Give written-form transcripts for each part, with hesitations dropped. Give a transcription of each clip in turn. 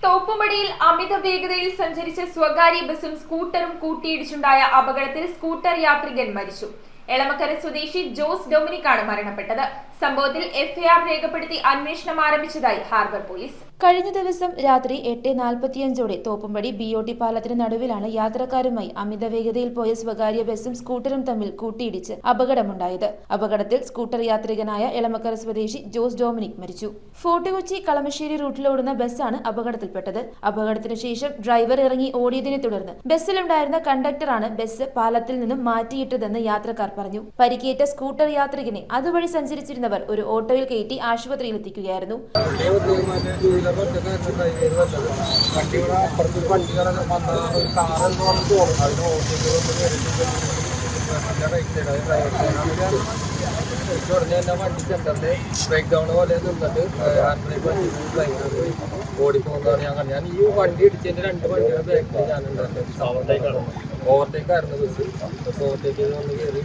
തോപ്പുംപടിയിൽ അമിത വേഗതയിൽ സഞ്ചരിച്ച സ്വകാര്യ ബസും സ്കൂട്ടറും കൂട്ടിയിടിച്ചുണ്ടായ അപകടത്തിൽ സ്കൂട്ടർ യാത്രികൻ മരിച്ചു. എളമക്കര സ്വദേശി ജോസ് ഡൊമിനിക്കാണ് മരണപ്പെട്ടത്. സംഭവത്തിൽ എഫ്ഐആർ രേഖപ്പെടുത്തി അന്വേഷണം ആരംഭിച്ചതായി ഹാർബർ പോലീസ്. കഴിഞ്ഞ ദിവസം രാത്രി 8:45 തോപ്പുംപടി BOT പാലത്തിന് നടുവിലാണ് യാത്രക്കാരുമായി അമിത വേഗതയിൽ പോയ സ്വകാര്യ ബസും സ്കൂട്ടറും തമ്മിൽ കൂട്ടിയിടിച്ച് അപകടമുണ്ടായത്. അപകടത്തിൽ സ്കൂട്ടർ യാത്രികനായ എളമക്കര സ്വദേശി ജോസ് ഡൊമിനിക് മരിച്ചു. ഫോർട്ട് കൊച്ചി കളമശ്ശേരി റൂട്ടിലോടുന്ന ബസ്സാണ് അപകടത്തിൽപ്പെട്ടത്. അപകടത്തിനു ശേഷം ഡ്രൈവർ ഇറങ്ങി ഓടിയതിനെ തുടർന്ന് ബസ്സിലുണ്ടായിരുന്ന കണ്ടക്ടറാണ് ബസ് പാലത്തിൽ നിന്നും മാറ്റിയിട്ടതെന്ന് യാത്രക്കാർ പറഞ്ഞു. പരിക്കേറ്റ സ്കൂട്ടർ യാത്രികനെ അതുവഴി സഞ്ചരിച്ചിരുന്നവർ ഒരു ഓട്ടോയിൽ കയറ്റി ആശുപത്രിയിൽ എത്തിക്കുകയായിരുന്നു. ബ്രേക്ക് ഡൗൺ പോലെ നിന്നിട്ട് ഓടിപ്പോകുന്നതാണ് ഞാൻ ഈ വണ്ടി ഇടിച്ചതിന്റെ 2 വണ്ടിയുടെ ബ്രേക്കിൽ ഞാനുണ്ടായിരുന്നു. ഓവർടേക്കായിരുന്നു ബസ് ഓവർടേക്ക് വന്ന് കയറി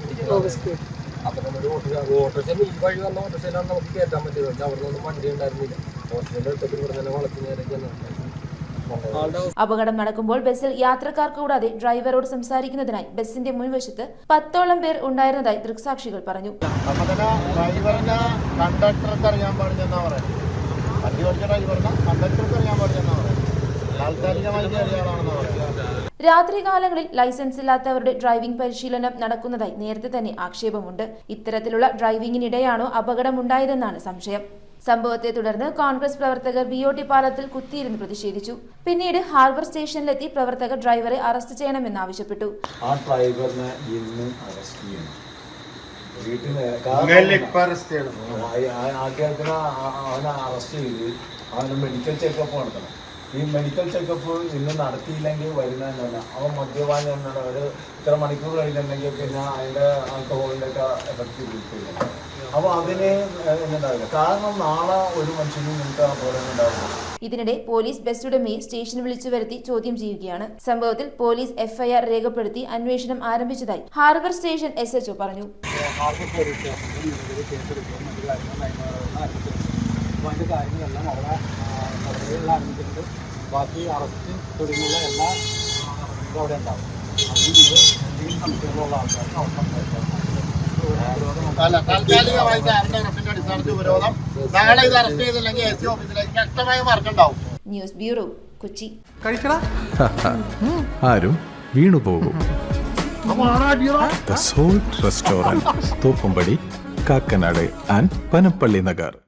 അപ്പൊ നമ്മുടെ ഓട്ടോറിക്ഷ ഈ വഴി വന്ന ഓട്ടോറിക്ഷയിലാണ് നമുക്ക് കയറ്റാൻ പറ്റിയത്. അവിടെ നിന്നൊന്നും വണ്ടി ഉണ്ടായിരുന്നില്ല. ഓട്ടോറിക്ഷയുടെ അടുത്തേക്ക് ഇവിടെ തന്നെ വളർത്തി നേരെ അപകടം നടക്കുമ്പോൾ ബസ്സിൽ യാത്രക്കാർ കൂടാതെ ഡ്രൈവറോട് സംസാരിക്കുന്നതിനായി ബസിന്റെ മുൻവശത്ത് 10ഓളം പേർ ഉണ്ടായിരുന്നതായി ദൃക്സാക്ഷികൾ പറഞ്ഞു. രാത്രികാലങ്ങളിൽ ലൈസൻസ് ഇല്ലാത്തവരുടെ ഡ്രൈവിംഗ് പരിശീലനം നടക്കുന്നതായി നേരത്തെ തന്നെ ആക്ഷേപമുണ്ട്. ഇത്തരത്തിലുള്ള ഡ്രൈവിംഗിനിടെയാണോ അപകടമുണ്ടായതെന്നാണ് സംശയം. സംഭവത്തെ തുടർന്ന് കോൺഗ്രസ് പ്രവർത്തകർ BOT പാലത്തിൽ കുത്തിയിരുന്ന് പ്രതിഷേധിച്ചു. പിന്നീട് ഹാർബർ സ്റ്റേഷനിലെത്തി പ്രവർത്തകർ ഡ്രൈവറെ അറസ്റ്റ് ചെയ്യണമെന്നാവശ്യപ്പെട്ടു. ആ ഡ്രൈവറിനെ ഇന്ന് അറസ്റ്റ് ചെയ്യണം. അദ്ദേഹത്തിന് അവനെ അറസ്റ്റ് ചെയ്ത് അവന് മെഡിക്കൽ ചെക്കപ്പ് നടത്തണം. ഈ മെഡിക്കൽ ചെക്കപ്പ് ഇന്ന് നടത്തിയില്ലെങ്കിൽ വരുന്നതല്ല. അവൻ മദ്യപാനം എന്നാണ്. ഒരു ഇത്ര മണിക്കൂർ കഴിഞ്ഞിട്ടുണ്ടെങ്കിൽ പിന്നെ അതിൻ്റെ ആൽക്കഹോളിൻ്റെ ഒക്കെ എഫക്റ്റ് കിട്ടില്ല. അപ്പോൾ അതിന് ഉണ്ടാവില്ല. കാരണം നാളെ ഒരു മനുഷ്യനും നിങ്ങൾക്ക് ആ പോലെ ഉണ്ടാവില്ല. ഇതിനിടെ പോലീസ് ബസ് ഉടമയെ സ്റ്റേഷനിൽ വിളിച്ചു വരുത്തി ചോദ്യം ചെയ്യുകയാണ്. സംഭവത്തിൽ പോലീസ് FIR രേഖപ്പെടുത്തി അന്വേഷണം ആരംഭിച്ചതായി ഹാർബർ സ്റ്റേഷൻ SHO പറഞ്ഞു. ബാക്കി അറസ്റ്റ് തുടങ്ങിയുള്ള എല്ലാ അവിടെ ഉണ്ടാവും. താൽക്കാലികമായി അറസ്റ്റിന്റെ അടിസ്ഥാനത്തിൽ വിരോധം നാളെ ഇത് അറസ്റ്റ് ചെയ്തില്ലെങ്കിൽ SC ഓഫീസിലേക്ക് വ്യക്തമായ മാർക്കുണ്ടാവും. News bureau, Kochi. ആരും വീണുപോകും. The Salt Restaurant, Thoppumpady, Kakkanad and Panampilly Nagar.